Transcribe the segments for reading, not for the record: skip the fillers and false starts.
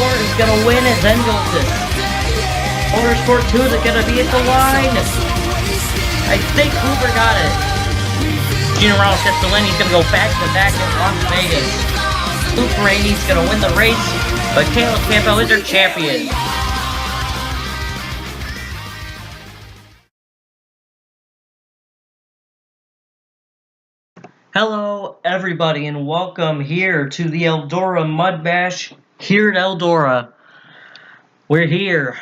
4 is going to win as Engleton. Motorsport 2 is going to be at the line. I think Hoover got it. NROL gets the win. He's going to go back-to-back in Las Vegas. Luke Rainey's going to win the race, but Caleb Campbell is our champion. Hello, everybody, and welcome here to the Eldora Mudbash here at Eldora. We're here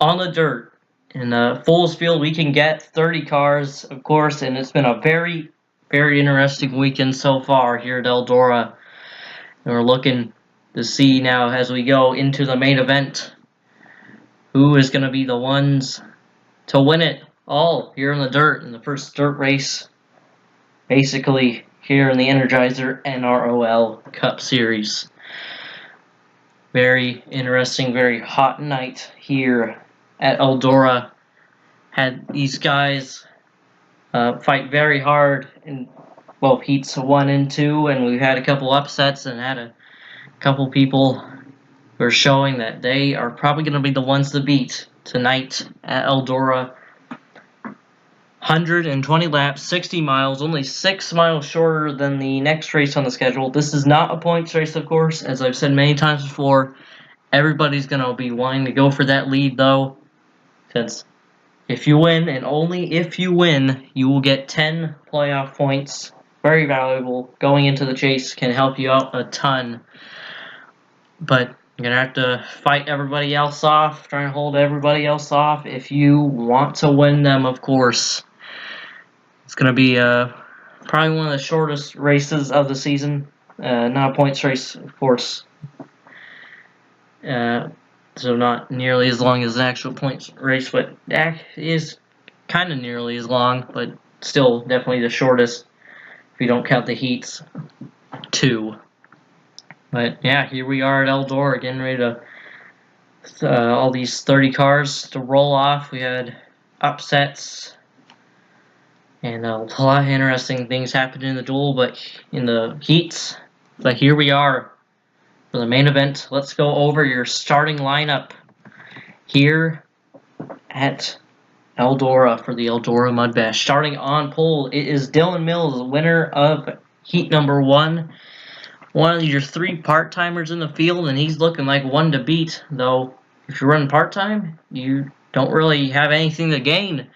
on the dirt in the fullest field we can get, 30 cars, of course, and it's been a very, very interesting weekend so far here at Eldora. And we're looking to see now as we go into the main event who is going to be the ones to win it all here in the dirt in the first dirt race, basically here in the Energizer NROL Cup Series. Very interesting, very hot night here at Eldora. Had these guys fight very hard in both heats 1 and 2, and we've had a couple upsets and had a couple people who are showing that they are probably going to be the ones to beat tonight at Eldora. 120 laps, 60 miles, only 6 miles shorter than the next race on the schedule. This is not a points race, of course. As I've said many times before, everybody's going to be wanting to go for that lead, though, since if you win, and only if you win, you will get 10 playoff points. Very valuable. Going into the chase can help you out a ton. But you're going to have to fight everybody else off, try and hold everybody else off if you want to win them, of course. It's going to be probably one of the shortest races of the season. Not a points race, of course. So not nearly as long as an actual points race, but that is kind of nearly as long, but still definitely the shortest if you don't count the heats, 2. But yeah, here we are at Eldora, getting ready to all these 30 cars to roll off. We had upsets and a lot of interesting things happened in the duel, but in the heats. But here we are for the main event. Let's go over your starting lineup here at Eldora for the Eldora Mudbash. Starting on pole, it is Dylan Mills, winner of heat number 1. One of your 3 part-timers in the field, and he's looking like one to beat. Though, if you're running part-time, you don't really have anything to gain.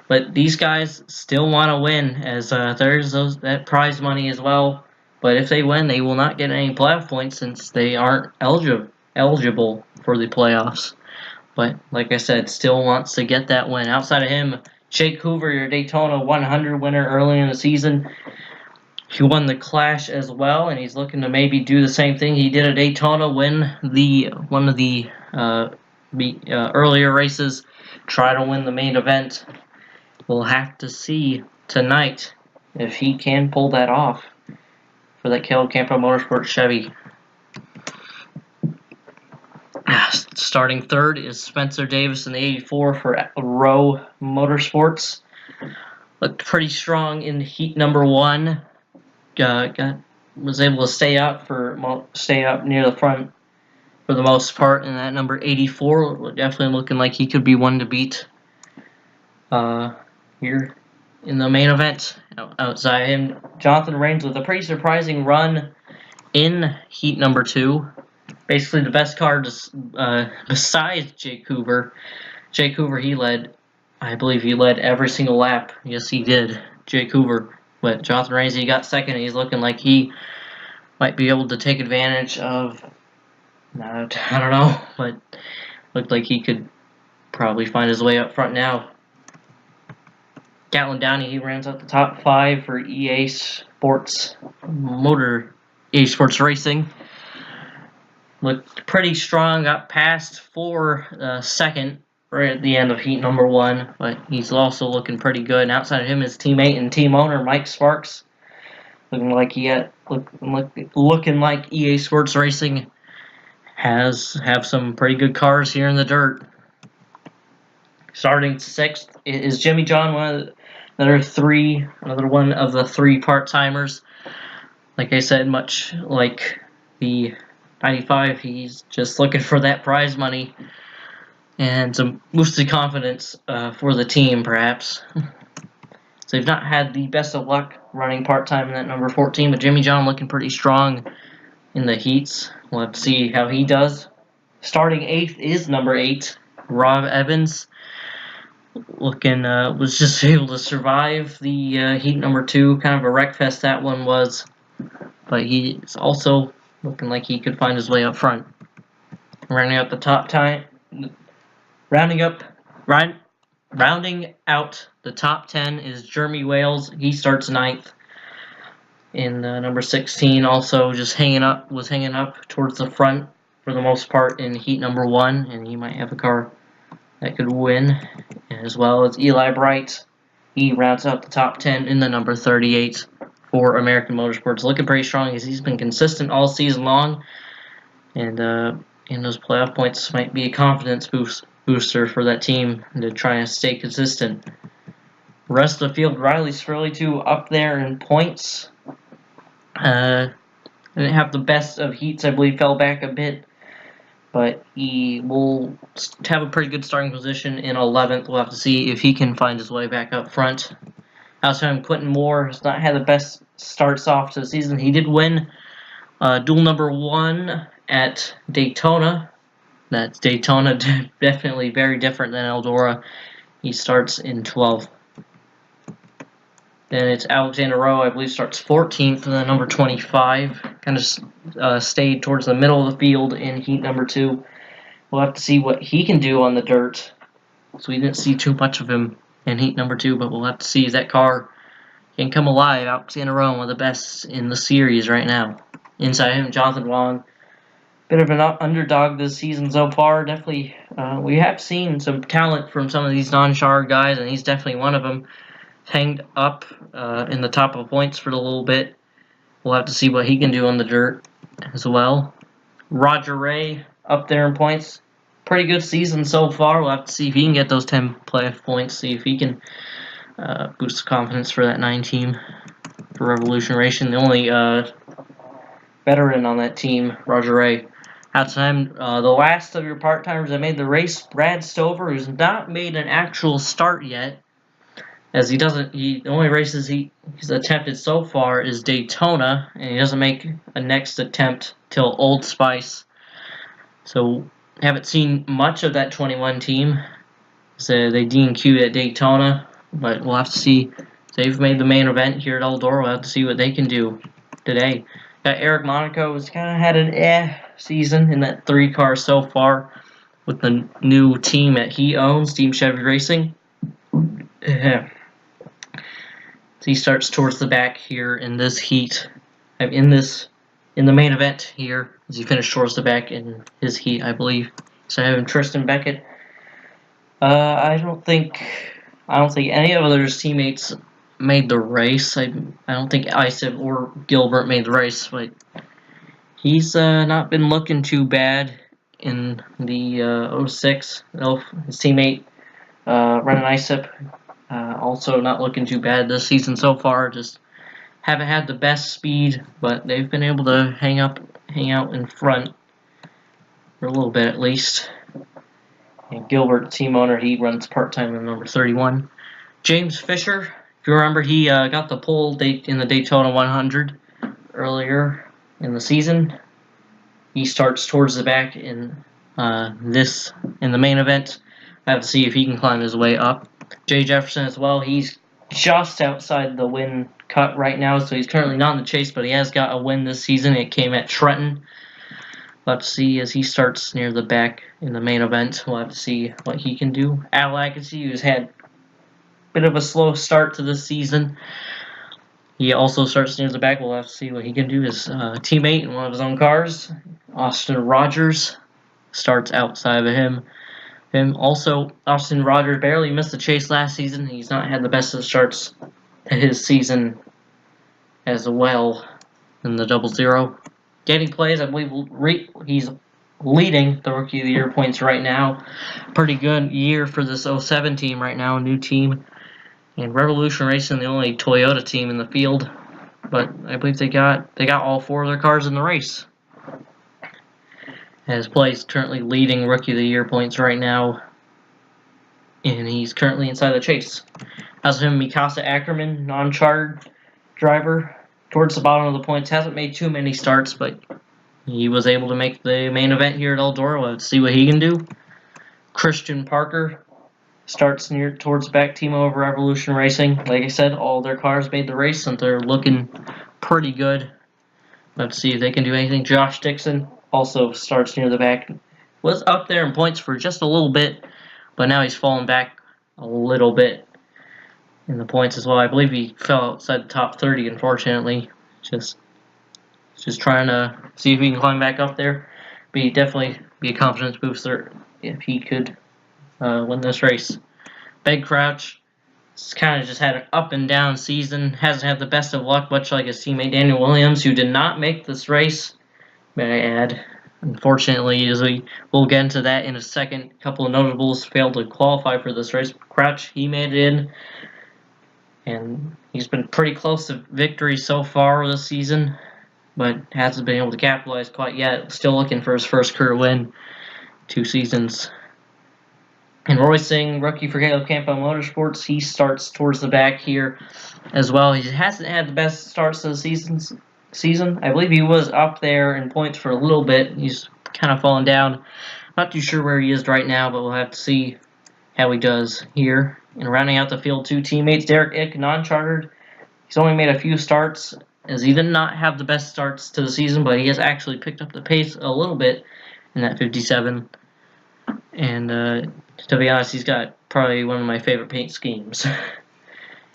But these guys still want to win, as there's that prize money as well. But if they win, they will not get any playoff points since they aren't eligible for the playoffs. But like I said, still wants to get that win. Outside of him, Jake Hoover, your Daytona 100 winner early in the season. He won the Clash as well, and he's looking to maybe do the same thing he did at Daytona, win one of the earlier races, try to win the main event. We'll have to see tonight if he can pull that off for that Caleb Campbell Motorsport Chevy. Starting third is Spencer Davis in the 84 for NROL Motorsports. Looked pretty strong in heat number 1. Was able to stay up near the front for the most part, and that number 84 definitely looking like he could be one to beat here in the main event. Outside him, Jonathan Rains with a pretty surprising run in heat number 2. Basically the best car besides Jake Hoover. Jake Hoover, I believe he led every single lap. Yes, he did, Jake Hoover. But Jonathan Rains, he got second, and he's looking like he might be able to take advantage of, I don't know, but looked like he could probably find his way up front now. Gatlin Downey, he runs out the top 5 for EA Sports Racing. Looked pretty strong, got passed for second right at the end of heat number 1, but he's also looking pretty good. And outside of him, his teammate and team owner Mike Sparks, looking like EA Sports Racing have some pretty good cars here in the dirt. Starting 6th is Jimmy John, another one of the 3 part-timers. Like I said, much like the 95, he's just looking for that prize money and some boosted confidence for the team, perhaps. So they've not had the best of luck running part-time in that number 14, but Jimmy John looking pretty strong in the heats. We'll have to see how he does. Starting 8th is number 8, Rob Evans. Looking, was just able to survive the heat number 2. Kind of a wreck fest that one was. But he's also looking like he could find his way up front. Rounding out the top time, rounding out the top 10 is Jeremy Wales. He starts 9th. In number 16, also just was hanging up towards the front for the most part in heat number 1, and he might have a car that could win, as well as Eli Bright. He rounds out the top 10 in the number 38 for American Motorsports. Looking pretty strong as he's been consistent all season long, and in those playoff points might be a confidence booster for that team to try and stay consistent. The rest of the field, Riley Sfurley up there in points. Didn't have the best of heats, I believe, fell back a bit, but he will have a pretty good starting position in 11th. We'll have to see if he can find his way back up front. Outside, Quentin Moore has not had the best starts off to the season. He did win duel number 1 at Daytona. That's Daytona, definitely very different than Eldora. He starts in 12th. Then it's Alexander Rowe, I believe, starts 14th, and then number 25 kind of stayed towards the middle of the field in heat number 2. We'll have to see what he can do on the dirt. So we didn't see too much of him in heat number 2, but we'll have to see if that car can come alive. Alexander Rowe, one of the best in the series right now. Inside him, Jonathan Wong. Bit of an underdog this season so far. Definitely, we have seen some talent from some of these non-Shard guys, and he's definitely one of them. Hanged up in the top of points for a little bit. We'll have to see what he can do on the dirt as well. Roger Ray up there in points. Pretty good season so far. We'll have to see if he can get those 10 playoff points. See if he can boost confidence for that 9 team for Revolution Racing. The only veteran on that team, Roger Ray. Outside, the last of your part-timers that made the race, Brad Stover, who's not made an actual start yet. As the only races he's attempted so far is Daytona, and he doesn't make a next attempt till Old Spice. So haven't seen much of that 21 team. So they DNQ'd at Daytona, but we'll have to see. They've made the main event here at Eldora. We'll have to see what they can do today. Got Eric Monaco, who's kind of had an season in that 3 car so far with the new team that he owns, Team Chevy Racing. He starts towards the back here in this heat. In the main event here, as he finished towards the back in his heat, I believe. So I have Tristan Beckett. I don't think any of his teammates made the race. I don't think Isaac or Gilbert made the race, but he's not been looking too bad in the 06. His teammate Renan Isaac. Also not looking too bad this season so far. Just haven't had the best speed, but they've been able to hang out in front for a little bit at least. And Gilbert, team owner, he runs part-time in number 31. James Fisher, if you remember, he got the pole in the Daytona 100 earlier in the season. He starts towards the back in the main event. I have to see if he can climb his way up. Jay Jefferson as well. He's just outside the win cut right now, so he's currently not in the chase, but he has got a win this season. It came at Trenton. We'll have to see as he starts near the back in the main event. We'll have to see what he can do. Al Agassi, who's had a bit of a slow start to this season. He also starts near the back. We'll have to see what he can do. His teammate in one of his own cars, Austin Rogers, starts outside of him. Also, Austin Rogers barely missed the chase last season. He's not had the best of starts to his season as well in the 00. Getting plays, I believe he's leading the Rookie of the Year points right now. Pretty good year for this 07 team right now, new team. And Revolution Racing, the only Toyota team in the field. But I believe they got all 4 of their cars in the race. As Play's currently leading Rookie of the Year points right now, and he's currently inside the chase. As him, Mikasa Ackerman, non-chartered driver, towards the bottom of the points, hasn't made too many starts, but he was able to make the main event here at Eldora. Let's see what he can do. Christian Parker starts near towards the back, team over Revolution Racing. Like I said, all their cars made the race, and they're looking pretty good. Let's see if they can do anything. Josh Dixon also starts near the back. Was up there in points for just a little bit, but now he's fallen back a little bit in the points as well. I believe he fell outside the top 30, unfortunately. Just trying to see if he can climb back up there. But definitely be a confidence booster if he could win this race. Big Crouch kind of just had an up and down season. Hasn't had the best of luck, much like his teammate Daniel Williams, who did not make this race, may I add. Unfortunately, as we'll get into that in a second, a couple of notables failed to qualify for this race. Crouch, he made it in, and he's been pretty close to victory so far this season, but hasn't been able to capitalize quite yet. Still looking for his first career win, 2 seasons. And Roy Singh, rookie for Caleb Campo Motorsports, he starts towards the back here as well. He hasn't had the best starts to the season. I believe he was up there in points for a little bit. He's kind of fallen down. Not too sure where he is right now, but we'll have to see how he does here. And rounding out the field, 2 teammates, Derek Ick, non-chartered. He's only made a few starts, as he did not have the best starts to the season, but he has actually picked up the pace a little bit in that 57. And to be honest, he's got probably one of my favorite paint schemes.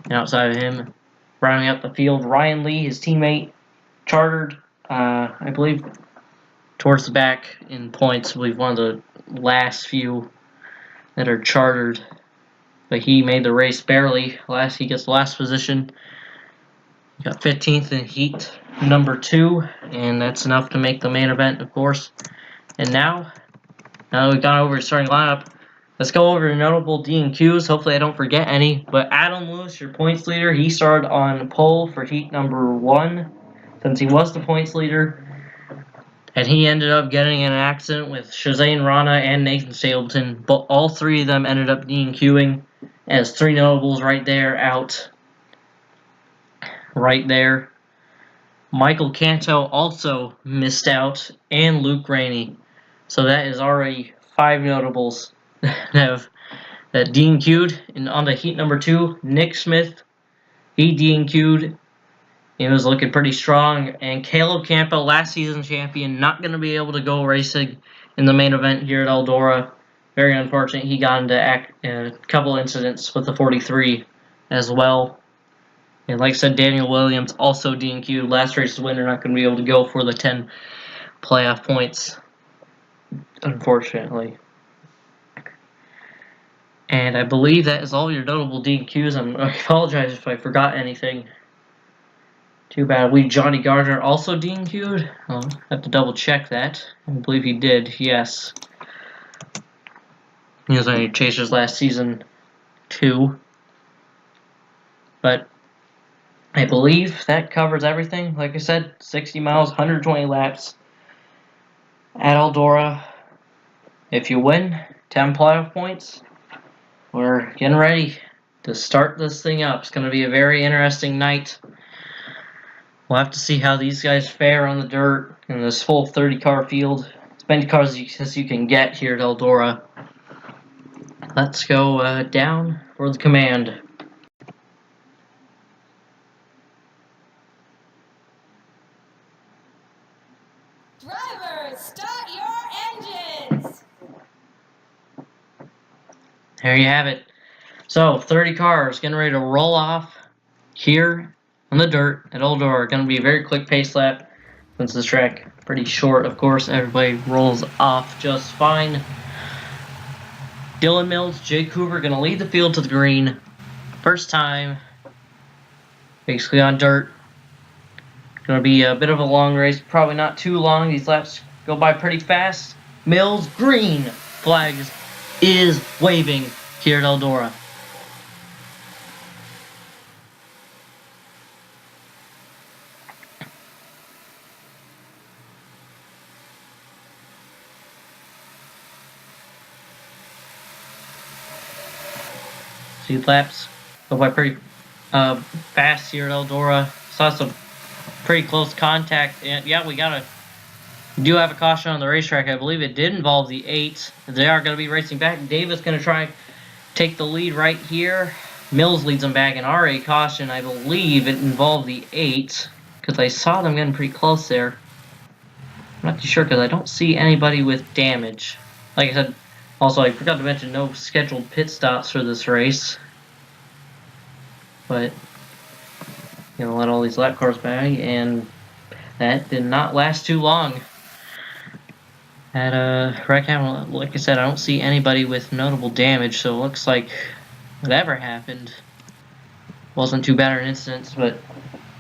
And outside of him, rounding out the field, Ryan Lee, his teammate, chartered, I believe, towards the back in points. I believe one of the last few that are chartered. But he made the race barely. He gets the last position. He got 15th in heat number 2, and that's enough to make the main event, of course. And now that we've gone over the starting lineup, let's go over the notable D&Qs. Hopefully I don't forget any. But Adam Lewis, your points leader, he started on pole for heat number 1, since he was the points leader. And he ended up getting in an accident with Shazane Rana and Nathan Stapleton. But all 3 of them ended up D&Qing, as 3 notables right there out. Right there. Michael Canto also missed out, and Luke Rainey. So that is already 5 notables that D&Q'd. And on the heat number 2, Nick Smith, he D&Q'd. He was looking pretty strong. And Caleb Campo, last season champion, not going to be able to go racing in the main event here at Eldora. Very unfortunate. He got into a couple incidents with the 43 as well. And like I said, Daniel Williams also D&Q'd. Last race's winner, not going to be able to go for the 10 playoff points, unfortunately. And I believe that is all your notable D&Qs. I apologize if I forgot anything. Too bad. Johnny Gardner also D&Q'd. I'll have to double check that. I believe he did, yes. He was on Chasers last season, too. But I believe that covers everything. Like I said, 60 miles, 120 laps at Eldora. If you win 10 playoff points, we're getting ready to start this thing up. It's going to be a very interesting night. We'll have to see how these guys fare on the dirt in this full 30-car field. As many cars as you can get here at Eldora. Let's go down for the command. Drivers, start your engines! There you have it. So, 30 cars getting ready to roll off here on the dirt at Eldora. Going to be a very quick pace lap since this track pretty short, of course. Everybody rolls off just fine. Dylan Mills, Jake Hoover going to lead the field to the green. First time, basically on dirt. Going to be a bit of a long race, probably not too long. These laps go by pretty fast. Mills, green flags is waving here at Eldora. Speed laps go by pretty fast here at Eldora. Saw some pretty close contact, and yeah, we do have a caution on the racetrack. I believe it did involve the 8. They are going to be racing back. Davis going to try take the lead right here. Mills leads them back, and RA caution, I believe it involved the 8, because I saw them getting pretty close there. I'm not too sure, because I don't see anybody with damage. Like I said, also I forgot to mention no scheduled pit stops for this race. But, you know, let all these lap cars by, and that did not last too long. At wreck happened, like I said, I don't see anybody with notable damage, so it looks like whatever happened wasn't too bad an incident. But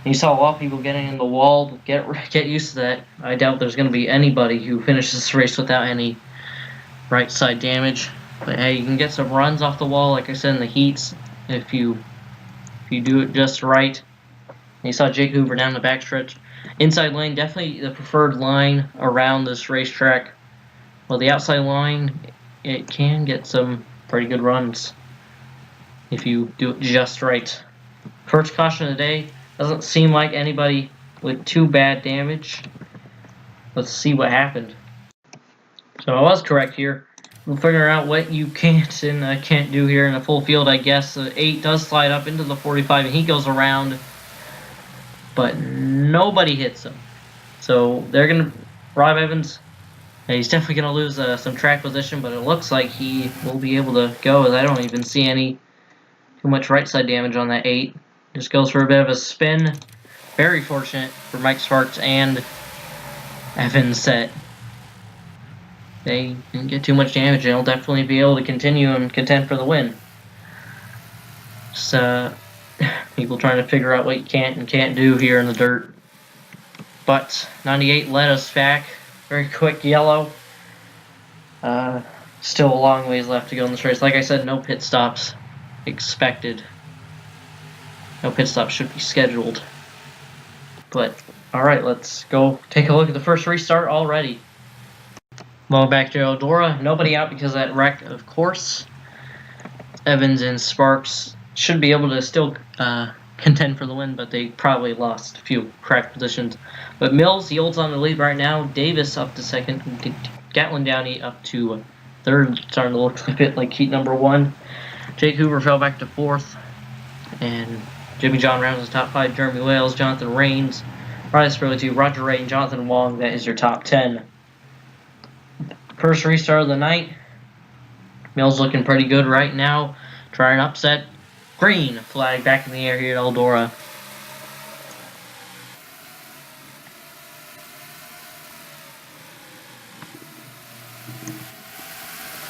you saw a lot of people getting in the wall. Get used to that. I doubt there's going to be anybody who finishes this race without any right side damage. But hey, you can get some runs off the wall, like I said, in the heats if you do it just right. And you saw Jake Hoover down the backstretch. Inside lane, definitely the preferred line around this racetrack. Well, the outside line, it can get some pretty good runs if you do it just right. First caution of the day, doesn't seem like anybody with too bad damage. Let's see what happened. So I was correct here. We'll figure out what you can't and can't do here in a full field, I guess. The 8 does slide up into the 45, and he goes around, but nobody hits him. So they're going to... Rob Evans, he's definitely going to lose some track position, but it looks like he will be able to go, as I don't even see too much right side damage on that 8. Just goes for a bit of a spin. Very fortunate for Mike Sparks and Evans that they didn't get too much damage, and he'll definitely be able to continue and contend for the win. Just people trying to figure out what you can and can't do here in the dirt. But 98 led us back. Very quick yellow. Still a long ways left to go in this race. Like I said, no pit stops expected. No pit stops should be scheduled. But, alright, let's go take a look at the first restart already. Well, back to Eldora. Nobody out because of that wreck, of course. Evans and Sparks should be able to still contend for the win, but they probably lost a few crack positions. But Mills, he holds on the lead right now. Davis up to second. Gatlin Downey up to third. Starting to look a bit like heat number 1. Jake Hoover fell back to 4th. And Jimmy John rounds the top 5. Jeremy Wales, Jonathan Rains, Riley Spurley 2, Roger Ray, and Jonathan Wong. That is your top 10. First restart of the night. Mills looking pretty good right now. Trying upset. Green flag back in the air here at Eldora.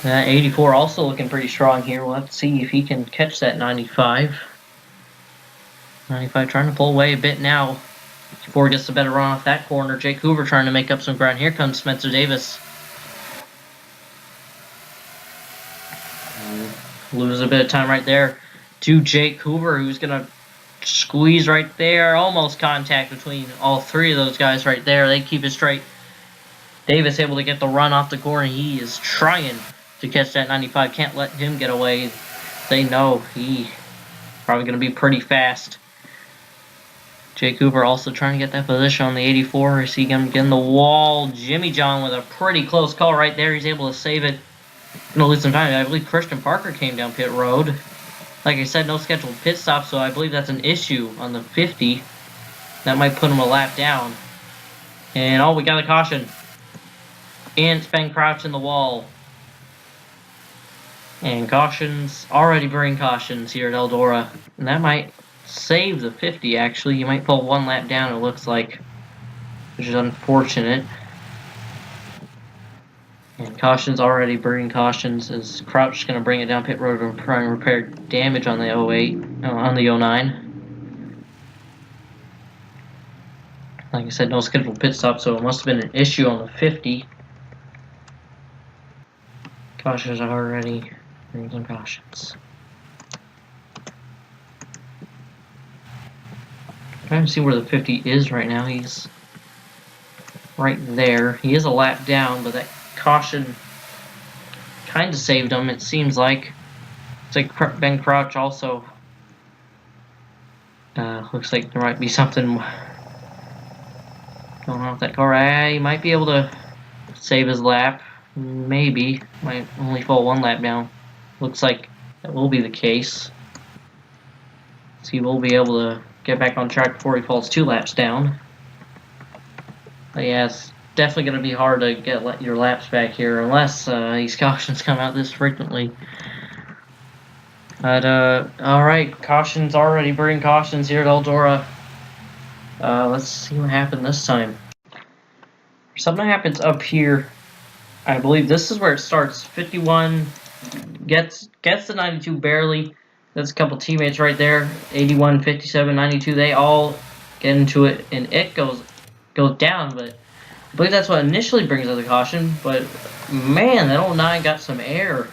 That 84 also looking pretty strong here. We'll have to see if he can catch that 95. 95 trying to pull away a bit now before he gets a better run off that corner. Jake Hoover trying to make up some ground. Here comes Spencer Davis. Lose a bit of time right there to Jake Hoover, who's going to squeeze right there. Almost contact between all 3 of those guys right there. They keep it straight. Davis able to get the run off the corner. He is trying to catch that 95. Can't let him get away. They know he probably going to be pretty fast. Jake Hoover also trying to get that position on the 84. Is he going to get in the wall? Jimmy John with a pretty close call right there. He's able to save it. Going to lose some time. I believe Christian Parker came down pit road. Like I said, no scheduled pit stop, so I believe that's an issue on the 50. That might put him a lap down. And, oh, we got a caution. And Sven Crouch in the wall. And cautions, already bring cautions here at Eldora. And that might save the 50, actually. You might pull 1 lap down, it looks like. Which is unfortunate. And cautions already bring cautions as Crouch is going to bring it down pit road and try and repair damage on the 08, on the 09. Like I said, no scheduled pit stop, so it must have been an issue on the 50. Cautions already bring some cautions. Trying to see where the 50 is right now. He's right there. He is a lap down, but that caution kind of saved him, it seems like. It's like Ben Crouch also. Looks like there might be something going on with that car. He might be able to save his lap. Maybe. Might only fall one lap down. Looks like that will be the case. So he will be able to get back on track before he falls 2 laps down. But yeah, it's definitely going to be hard to get your laps back here unless these cautions come out this frequently. But alright, cautions already bring cautions here at Eldora. Let's see what happened this time. Something happens up here. I believe this is where it starts. 51 gets the 92 barely. That's a couple teammates right there. 81, 57, 92. They all get into it, and it goes down. But I believe that's what initially brings out the caution. But man, that 09 got some air.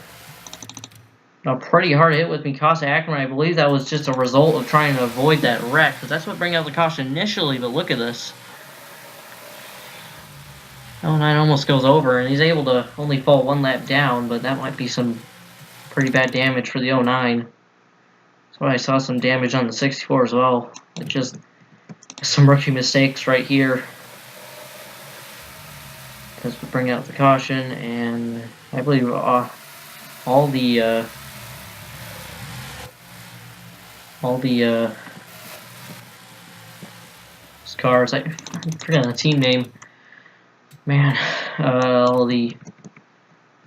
A pretty hard hit with Mikasa Ackerman. I believe that was just a result of trying to avoid that wreck, because that's what bring out the caution initially. But look at this. 09 almost goes over, and he's able to only fall 1 lap down, but that might be some pretty bad damage for the 09. That's why I saw some damage on the 64 as well. It just some rookie mistakes right here. This would bring out the caution, and I believe all the cars, I forgot the team name. Man,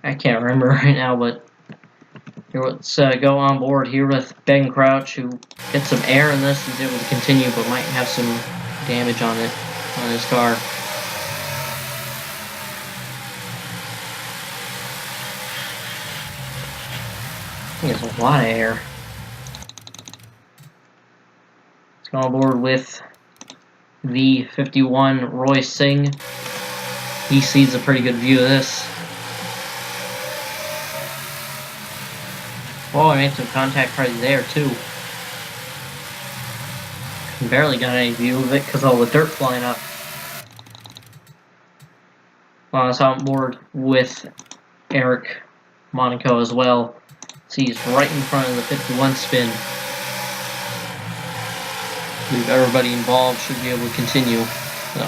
I can't remember right now, but here, let's go on board here with Ben Crouch, who gets some air in this. He's able to continue, but might have some damage on his car. I think it's a lot of air. Let's go on board with the 51 Roy Singh. He sees a pretty good view of this. Whoa, I made some contact right there too. Barely got any view of it because all the dirt flying up. Well, I was on board with Eric Monaco as well. See, he's right in front of the 51 spin. I believe everybody involved should be able to continue. So.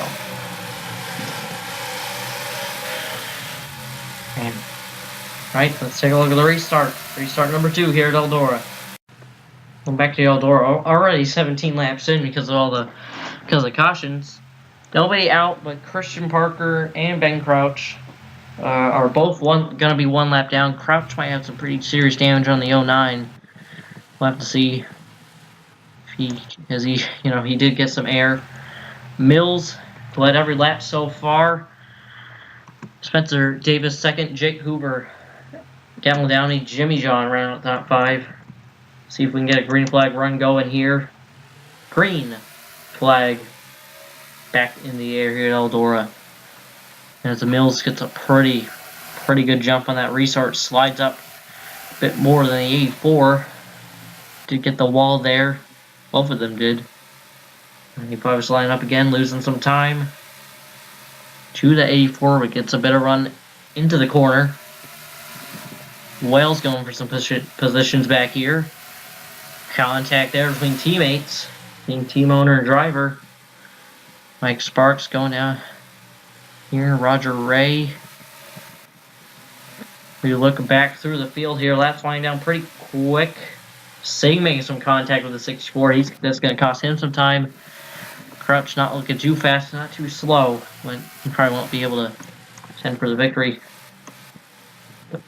And, right, let's take a look at the restart. Restart number 2 here at Eldora. Going back to Eldora, already 17 laps in because of the cautions. Nobody out but Christian Parker and Ben Crouch are both going to be 1 lap down. Crouch might have some pretty serious damage on the 09. We'll have to see if he did get some air. Mills led every lap so far. Spencer Davis second, Jake Hoover, Gavin Downey, Jimmy John ran out top 5. See if we can get a green flag run going here. Green flag back in the air here at Eldora. And as the Mills gets a pretty good jump on that restart, slides up a bit more than the 84. Did get the wall there. Both of them did. And he probably was lining up again, losing some time. To the 84, but gets a better run into the corner. Wales going for some positions back here. Contact there between teammates, being team owner and driver. Mike Sparks going down here. Roger Ray. We look back through the field here. Laps winding down pretty quick. Singh making some contact with the 64. That's going to cost him some time. Crouch not looking too fast, not too slow, but he probably won't be able to send for the victory. But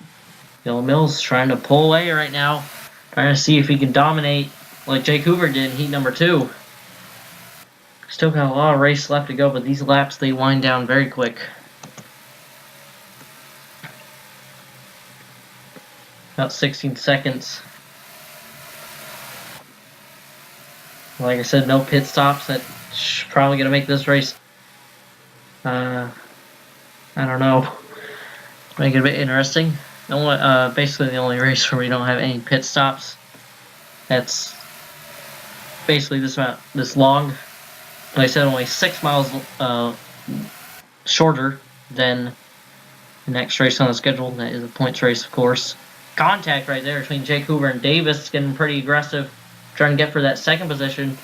Dylan Mills trying to pull away right now, trying to see if he can dominate like Jake Hoover did in heat number 2. Still got a lot of race left to go, but these laps, they wind down very quick. About 16 seconds. Like I said, no pit stops. That's probably going to make this race, I don't know, make it a bit interesting. Basically the only race where we don't have any pit stops. That's basically this long. Like I said, only 6 miles shorter than the next race on the schedule. That is a points race, of course. contact right there between Jake Hoover and Davis, getting pretty aggressive, trying to get for that second position.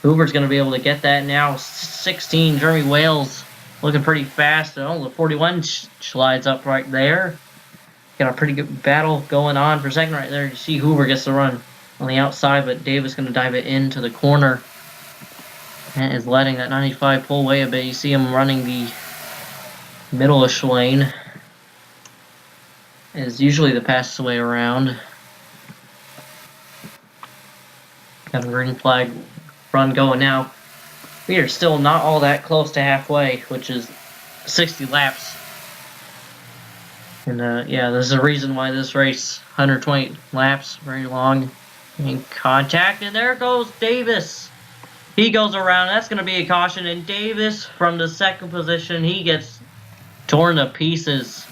Hoover's going to be able to get that now. 16, Jeremy Wales looking pretty fast. Oh, the 41 slides up right there. Got a pretty good battle going on for a second right there. You see Hoover gets the run on the outside, but Davis going to dive it into the corner. And is letting that 95 pull away a bit. You see him running the middle-ish lane. Is usually the fastest way around. Got a green flag run going now. We are still not all that close to halfway, which is 60 laps. And yeah, there's a reason why this race, 120 laps, very long. In contact, and there goes Davis. He goes around. That's going to be a caution, and Davis from the second position, he gets torn to pieces.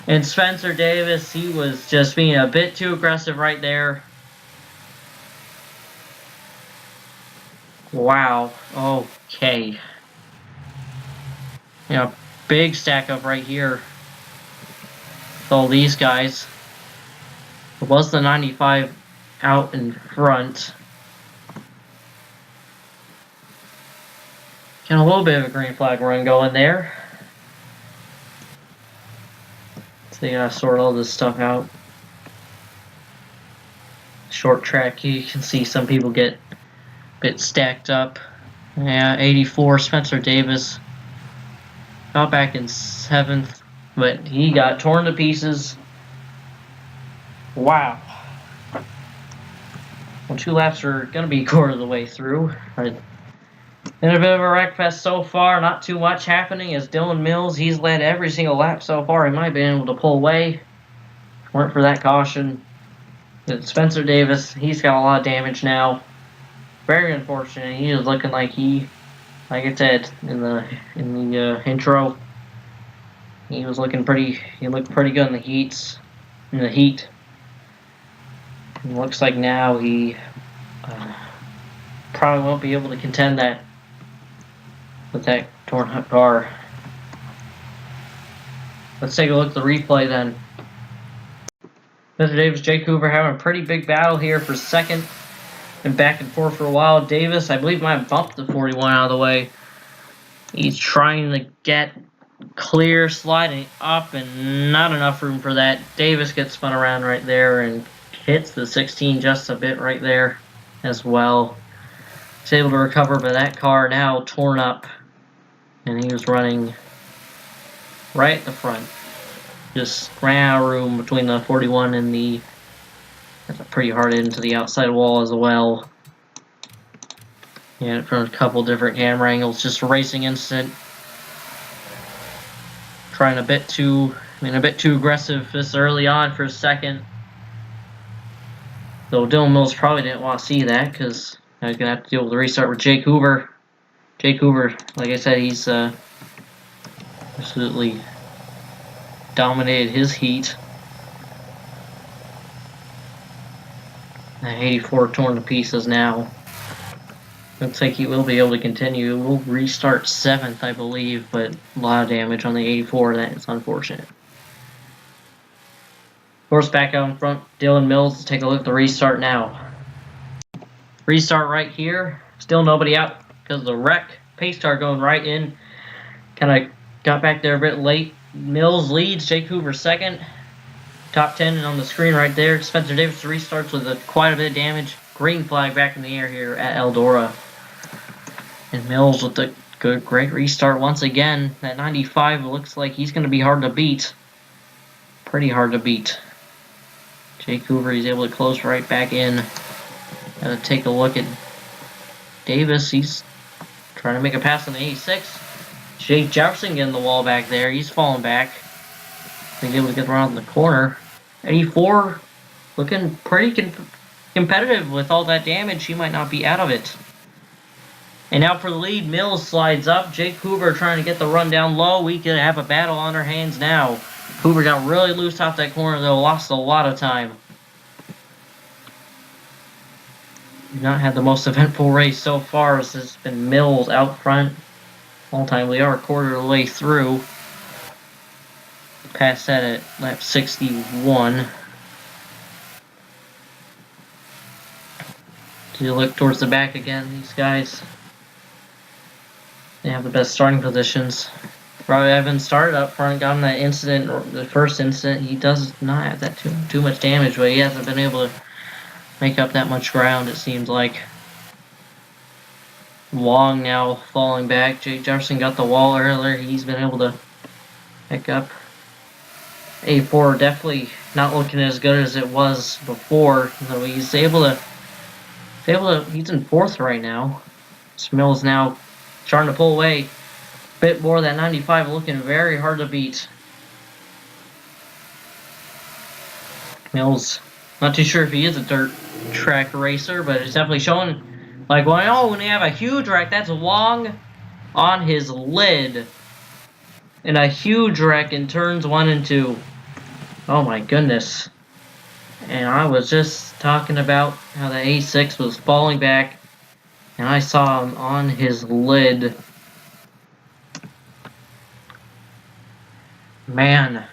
And Spencer Davis, he was just being a bit too aggressive right there. Wow. Okay. Yeah, big stack up right here with all these guys. It was the 95 out in front. Got a little bit of a green flag run going there. So they gotta sort all this stuff out. Short track, you can see some people get a bit stacked up. Yeah, 84, Spencer Davis. Got back in 7th, but he got torn to pieces. Wow. Well, 2 laps are going to be a quarter of the way through. But in a bit of a wreck fest so far, not too much happening as Dylan Mills, he's led every single lap so far. He might have been able to pull away. If it weren't for that caution. But Spencer Davis, he's got a lot of damage now. Very unfortunate. He is looking like like I said in the intro, he was looking pretty. He looked pretty good in the heat. It looks like now he probably won't be able to contend that with that torn car. Let's take a look at the replay then. Mr. Davis, Jake Hoover having a pretty big battle here for second. Been back and forth for a while. Davis, I believe, might have bumped the 41 out of the way. He's trying to get clear, sliding up, and not enough room for that. Davis gets spun around right there and hits the 16 just a bit right there as well. He's able to recover, but that car now torn up, and he was running right at the front. Just ran out of room between the 41 and the... That's a pretty hard into the outside wall as well. Yeah, from a couple different camera angles. Just a racing incident. Trying a bit too aggressive this early on for a second. Though Dylan Mills probably didn't want to see that because I was gonna have to deal with the restart with Jake Hoover. Jake Hoover, like I said, he's absolutely dominated his heat. That 84 torn to pieces now. Looks like he will be able to continue. We'll restart 7th, I believe, but a lot of damage on the 84. That is unfortunate. Of course, back out in front, Dylan Mills. Let's take a look at the restart now. Restart right here. Still nobody out because of the wreck. Pace car going right in. Kind of got back there a bit late. Mills leads. Jake Hoover second. Top 10 and on the screen right there. Spencer Davis restarts with quite a bit of damage. Green flag back in the air here at Eldora. And Mills with the great restart once again. That 95 looks like he's going to be hard to beat. Pretty hard to beat. Jake Hoover, he's able to close right back in. Gotta take a look at Davis. He's trying to make a pass on the 86. Jake Jefferson getting the wall back there. He's falling back. Being able to get around the corner. 84 looking pretty competitive with all that damage. He might not be out of it. And now for the lead, Mills slides up. Jake Hoover trying to get the run down low. We could have a battle on our hands now. Hoover got really loose off that corner though. Lost a lot of time. We've not had the most eventful race so far as it's been Mills out front. All time we are a quarter of the way through. Passed that at lap 61. So you look towards the back again, these guys, they have the best starting positions. Robbie Evans started up front, got him that incident, the first incident. He does not have that too much damage, but he hasn't been able to make up that much ground, it seems like. Wong now falling back. Jake Jefferson got the wall earlier. He's been able to pick up. A4 definitely not looking as good as it was before. So he's able to. He's in fourth right now. Mills now trying to pull away. Bit more than 95, looking very hard to beat. Mills, not too sure if he is a dirt track racer, but it's definitely showing. Like, well, when you have a huge wreck, that's Wong on his lid. And a huge wreck in turns 1 and 2. Oh my goodness. And I was just talking about how the A6 was falling back. And I saw him on his lid. Man.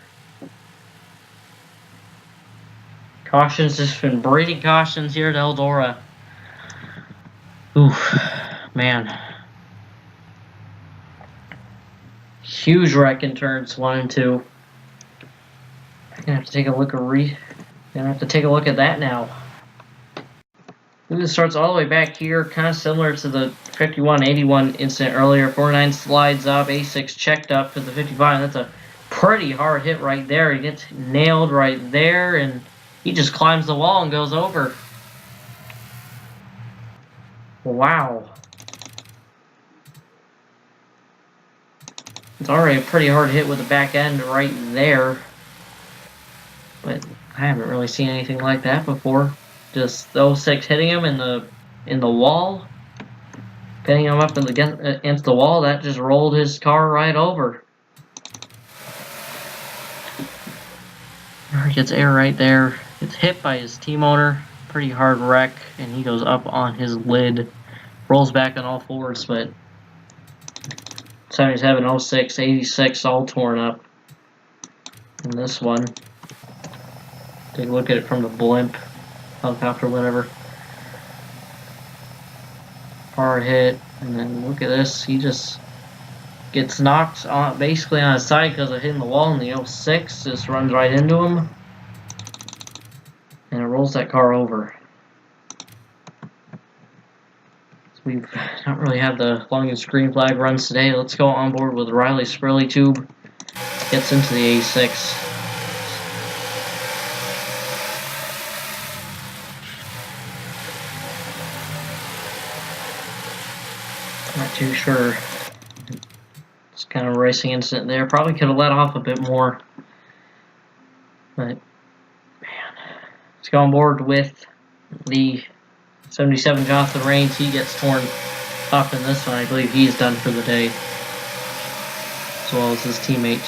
Caution's just been breeding cautions here at Eldora. Oof. Man. Huge wreck in turns 1 and 2. I'm gonna have to take a look at that now. It starts all the way back here, kind of similar to the 51-81 incident earlier. 49 slides up, A6 checked up to the 55. That's a pretty hard hit right there. He gets nailed right there, and he just climbs the wall and goes over. Wow. It's already a pretty hard hit with the back end right there. But I haven't really seen anything like that before. Just the 06 hitting him in the wall. Pinning him up against the wall. That just rolled his car right over. He gets air right there. Gets hit by his T-motor. Pretty hard wreck. And he goes up on his lid. Rolls back on all fours, but 77, 06, 86 all torn up. And this one, take a look at it from the blimp, helicopter, whatever. Hard hit, and then look at this. He just gets knocked on, basically on his side because of hitting the wall in the 06. Just runs right into him, and it rolls that car over. We've not really had the longest green flag runs today. Let's go on board with Riley Spurley Tube. Gets into the A6. Not too sure. It's kind of a racing incident there. Probably could have let off a bit more. But, man. Let's go on board with the 77 Jonathan Rains. He gets torn up in this one. I believe he's done for the day, as well as his teammate.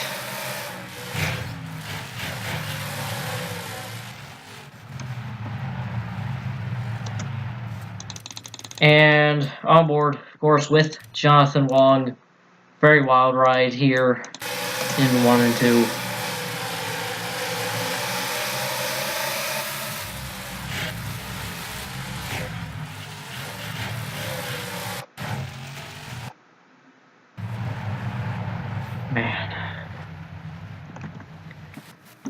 And on board, of course, with Jonathan Wong. Very wild ride here in 1 and 2. Man.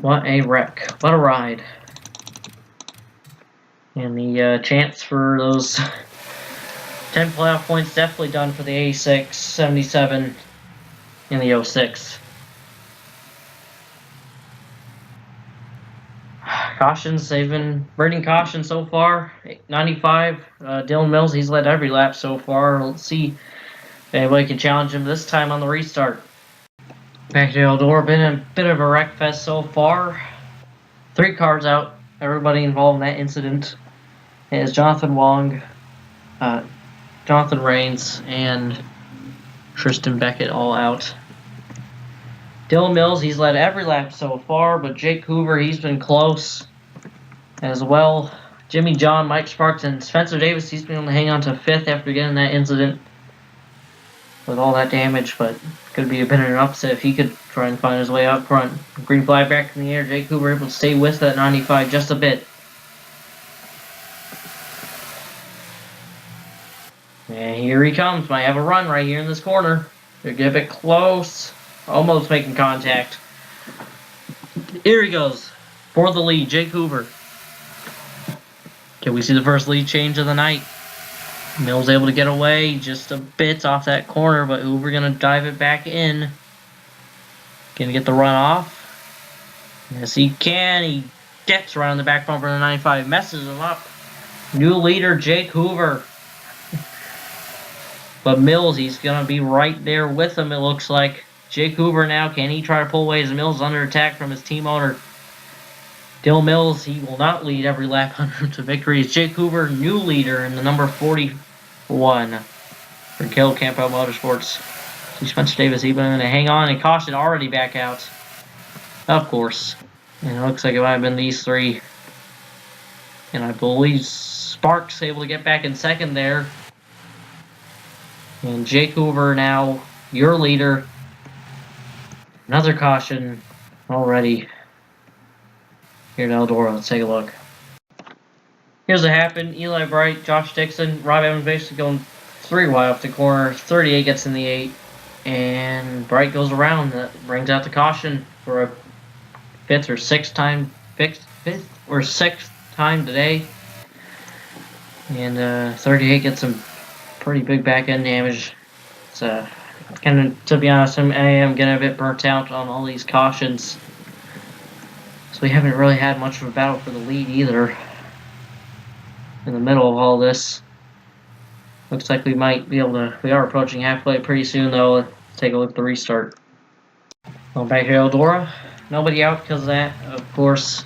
What a wreck. What a ride. And the chance for those 10 playoff points definitely done for the A6, 77, and the 06. Cautions, they've been breeding caution so far. 95, Dylan Mills, he's led every lap so far. Let's see if anybody can challenge him this time on the restart. Back to Eldora, been a bit of a wreck fest so far. 3 cars out, everybody involved in that incident. It is Jonathan Wong, Jonathan Rains, and Tristan Beckett all out. Dylan Mills, he's led every lap so far, but Jake Hoover, he's been close as well. Jimmy John, Mike Sparks, and Spencer Davis, he's been able to hang on to 5th after getting that incident. with all that damage, but could be a bit of an upset if he could try and find his way up front. Green flag back in the air. Jake Hoover able to stay with that 95 just a bit. And here he comes. Might have a run right here in this corner. They're getting a bit close. Almost making contact. Here he goes. For the lead, Jake Hoover. Can we see the first lead change of the night? Mills able to get away just a bit off that corner, but Hoover gonna dive it back in. Gonna get the run off. Yes, he can. He gets around the back bumper in the 95, messes him up. New leader, Jake Hoover. But Mills, he's gonna be right there with him, it looks like. Jake Hoover now, can he try to pull away as Mills under attack from his team owner? Dill Mills, he will not lead every lap to victory. It's Jake Hoover, new leader in the number 41 for Kill Campo Motorsports. See Spencer Davis, he's going to hang on, and caution already back out. Of course. And it looks like it might have been these three. And I believe Sparks able to get back in second there. And Jake Hoover now, your leader. Another caution already. Here in Eldora, let's take a look. Here's what happened. Eli Bright, Josh Dixon, Rob Evans basically going 3 wide off the corner. 38 gets in the 8. And Bright goes around. That brings out the caution for a fifth or sixth time today. And 38 gets some pretty big back end damage. It's kind of, to be honest, I am getting a bit burnt out on all these cautions. So we haven't really had much of a battle for the lead either. In the middle of all this. Looks like we might be able to, we are approaching halfway pretty soon though. Let's take a look at the restart. Going back to Eldora. Nobody out because of that, of course.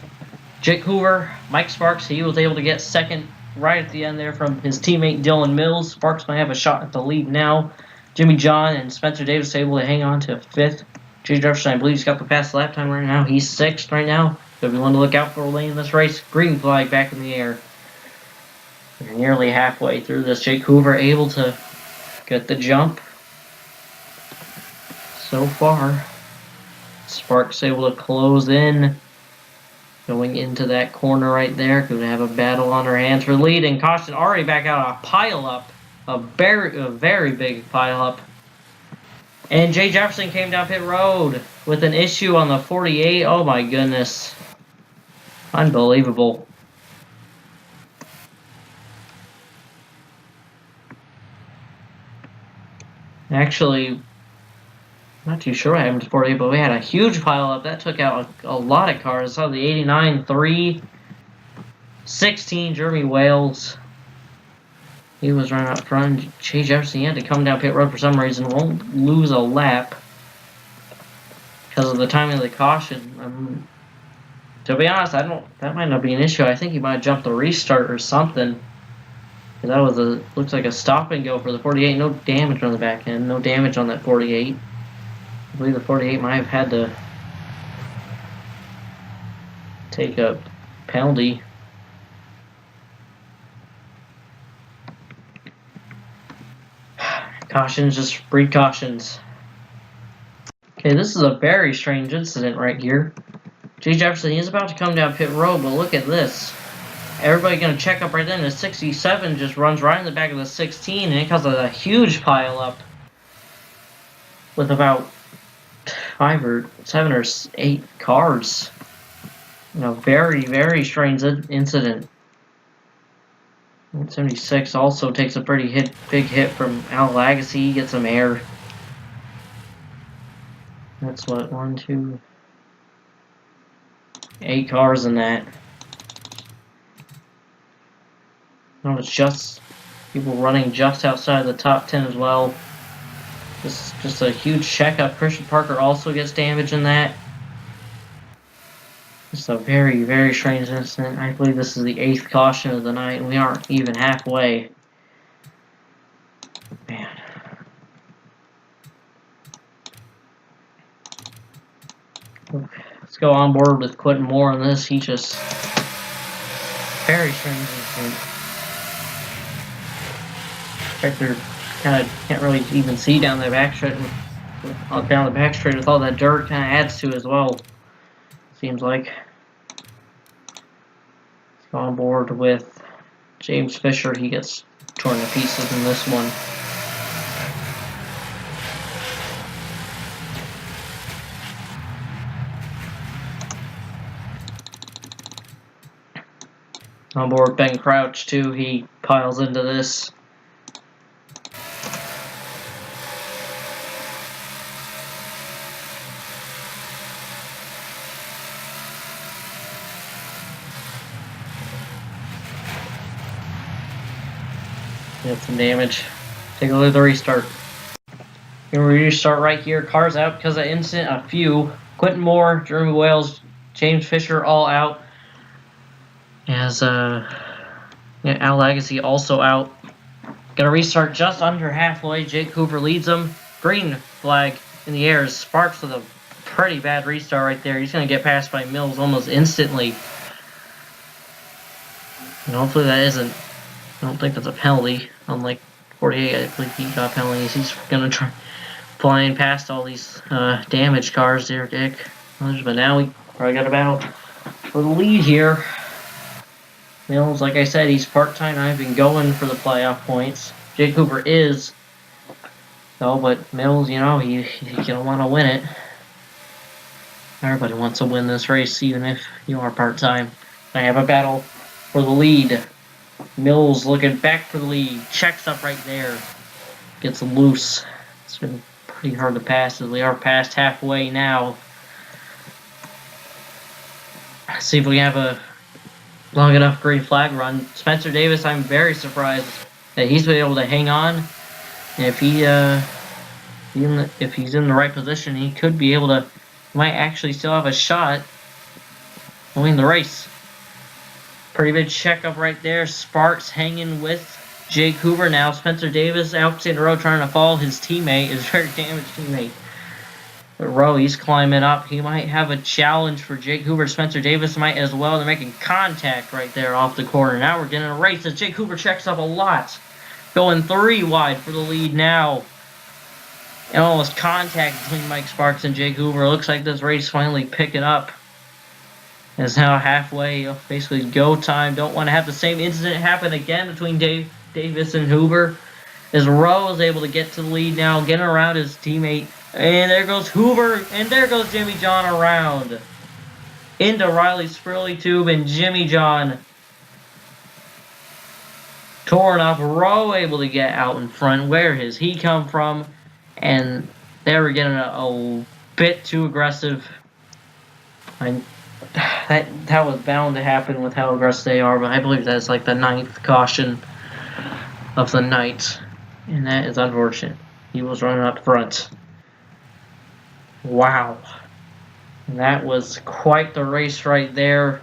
Jake Hoover, Mike Sparks, he was able to get second right at the end there from his teammate Dylan Mills. Sparks might have a shot at the lead now. Jimmy John and Spencer Davis able to hang on to fifth. Jay Jefferson, I believe he's got the fast lap time right now. He's sixth right now. So if you want to look out for a lane in this race, green flag back in the air. We're nearly halfway through this. Jake Hoover able to get the jump. So far. Sparks able to close in. Going into that corner right there. Going to have a battle on her hands for lead. And caution already back out a pile up. A very big pile up. And Jay Jefferson came down pit road with an issue on the 48. Oh my goodness. Unbelievable. Actually, not too sure what happened to 48, but we had a huge pile up. That took out a lot of cars. I saw the 89, 3, 16, Jeremy Wales. He was running up front. Jay Jefferson, he had to come down pit road for some reason. Won't lose a lap because of the timing of the caution. To be honest, that might not be an issue. I think he might have jumped the restart or something. That was looks like a stop and go for the 48. No damage on the back end. No damage on that 48. I believe the 48 might have had to take a penalty. Cautions, just breed cautions. Okay, this is a very strange incident right here. Jay Jefferson, he's about to come down pit road, but look at this. Everybody gonna check up right then. The 67 just runs right in the back of the 16, and it causes a huge pile up with about 5 or 7 or 8 cars. You know, very strange incident. 76 also takes a pretty big hit from Al Lagasse. He gets some air. That's what, 1, 2, 8 cars in that. No, it's just people running just outside the top 10 as well. Just a huge checkup. Christian Parker also gets damage in that. Just a very strange incident. I believe this is the 8th caution of the night, and we aren't even halfway. Man. Let's go on board with Quentin Moore on this. He just very strange incident. Check their kind of can't really even see down the back straight. Down the back straight with all that dirt kind of adds to it as well. Seems like. Let's go on board with James Fisher. He gets torn to pieces in this one. On board Ben Crouch too, he piles into this. Get some damage. Take a look at the restart. Here we restart right here. Cars out because of incident. A few. Quentin Moore, Jeremy Wales, James Fisher all out. As Al Legacy also out. Gonna restart just under halfway. Jake Hoover leads them. Green flag in the air. Sparks with a pretty bad restart right there. He's gonna get passed by Mills almost instantly. And hopefully that isn't. I don't think that's a penalty. Unlike 48, I believe he got penalties. He's gonna try flying past all these damaged cars there, Dick. But now we probably got a battle for the lead here. Mills, like I said, he's part-time. I've been going for the playoff points. Jake Hoover is, though, but Mills, you know, you don't want to win it. Everybody wants to win this race, even if you are part-time. I have a battle for the lead. Mills looking back for the lead. Checks up right there. Gets loose. It's been pretty hard to pass as we are past halfway now. Let's see if we have a long enough green flag run. Spencer Davis, I'm very surprised that he's been able to hang on. And if if he's in the right position, he could be able to, might actually still have a shot to win the race. Pretty big checkup right there. Sparks hanging with Jake Hoover now. Spencer Davis out in the road trying to follow his teammate, his very damaged teammate. But Rowe, he's climbing up. He might have a challenge for Jake Hoover. Spencer Davis might as well. They're making contact right there off the corner. Now we're getting a race as Jake Hoover checks up a lot. Going 3 wide for the lead now. And almost contact between Mike Sparks and Jake Hoover. Looks like this race finally picking up. It's now halfway, basically go time. Don't want to have the same incident happen again between Davis and Hoover. As Rowe is able to get to the lead now, getting around his teammate. And there goes Hoover, and there goes Jimmy John around. Into Riley's Spurley Tube, and Jimmy John torn up. Rowe able to get out in front. Where has he come from? And they were getting a bit too aggressive. That was bound to happen with how aggressive they are, but I believe that's like the 9th caution of the night. And that is unfortunate. He was running up front. Wow. That was quite the race right there.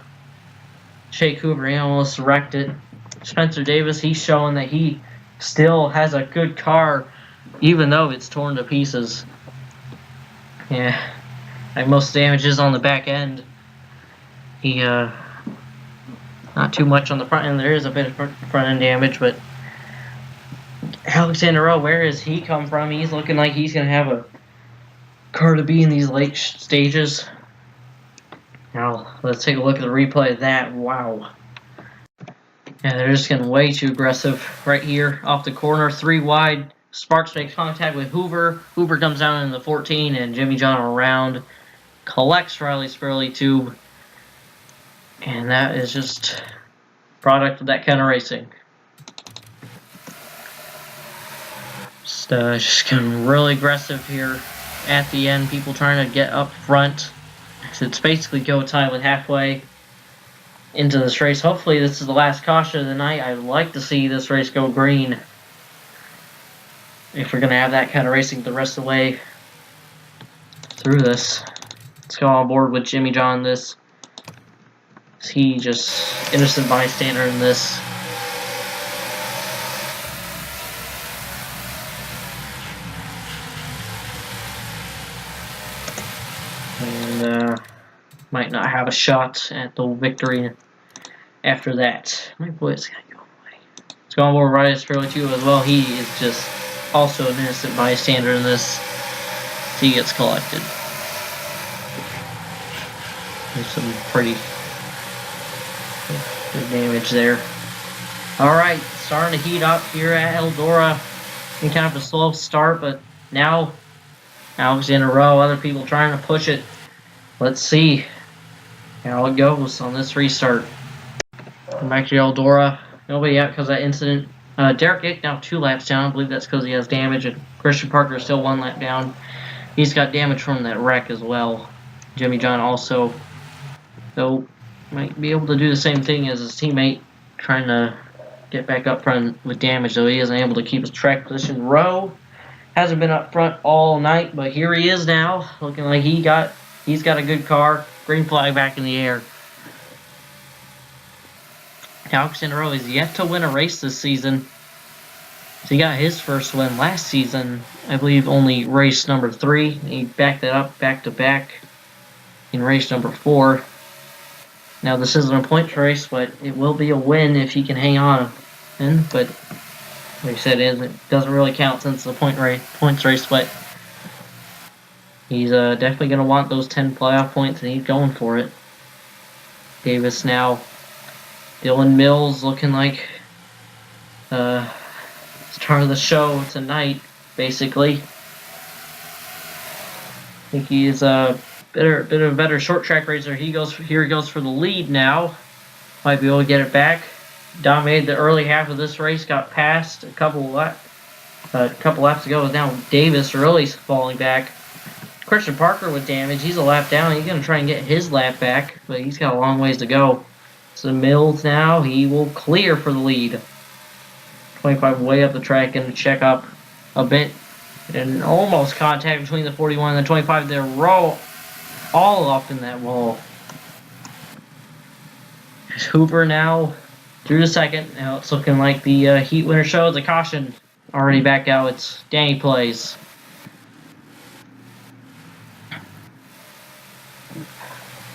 Jake Hoover, he almost wrecked it. Spencer Davis, he's showing that he still has a good car, even though it's torn to pieces. Yeah. Like most damages on the back end. He, not too much on the front end. There is a bit of front end damage, but Alexander O, where has he come from? He's looking like he's going to have a car to be in these late stages. Now, let's take a look at the replay of that. Wow. Yeah, they're just getting way too aggressive right here off the corner. 3 wide. Sparks makes contact with Hoover. Hoover comes down in the 14, and Jimmy John around. Collects Riley Spurley Tube. And that is just product of that kind of racing. Just getting really aggressive here at the end. People trying to get up front. So it's basically go time with halfway into this race. Hopefully this is the last caution of the night. I'd like to see this race go green. If we're going to have that kind of racing the rest of the way through this. Let's go on board with Jimmy John this. He just innocent bystander in this. And might not have a shot at the victory after that. My boy's gonna go away. Let's go on board Riley Spurley too as well. He is just also an innocent bystander in this. He gets collected. There's some pretty good damage there. Alright, starting to heat up here at Eldora. In kind of a slow start, but now Alex in a row, other people trying to push it. Let's see how it goes on this restart. Come back to Eldora. Nobody out because of that incident. Derek Ick now 2 laps down. I believe that's because he has damage. And Christian Parker is still 1 lap down. He's got damage from that wreck as well. Jimmy John also, though, might be able to do the same thing as his teammate, trying to get back up front with damage, though he isn't able to keep his track position. Rowe hasn't been up front all night, but here he is now, looking like he's got a good car. Green flag back in the air. Alex NROL is yet to win a race this season. So he got his first win last season, I believe only race number 3. He backed that up back-to-back in race number 4. Now this isn't a points race, but it will be a win if he can hang on. But like I said, it doesn't really count since the points race, but he's definitely going to want those 10 playoff points, and he's going for it. Davis now. Dylan Mills looking like start of the show tonight, basically. I think he is a bit of a better short track racer. Here he goes for the lead now. Might be able to get it back. Dominated the early half of this race, got passed a couple laps ago. Now Davis really falling back. Christian Parker with damage. He's a lap down. He's going to try and get his lap back, but he's got a long ways to go. So Mills now, he will clear for the lead. 25 way up the track and check up a bit. And almost contact between the 41 and the 25. They're all up in that wall. Hoover now through the second. Now it's looking like the heat winner shows. The caution already back out. It's Danny Plays.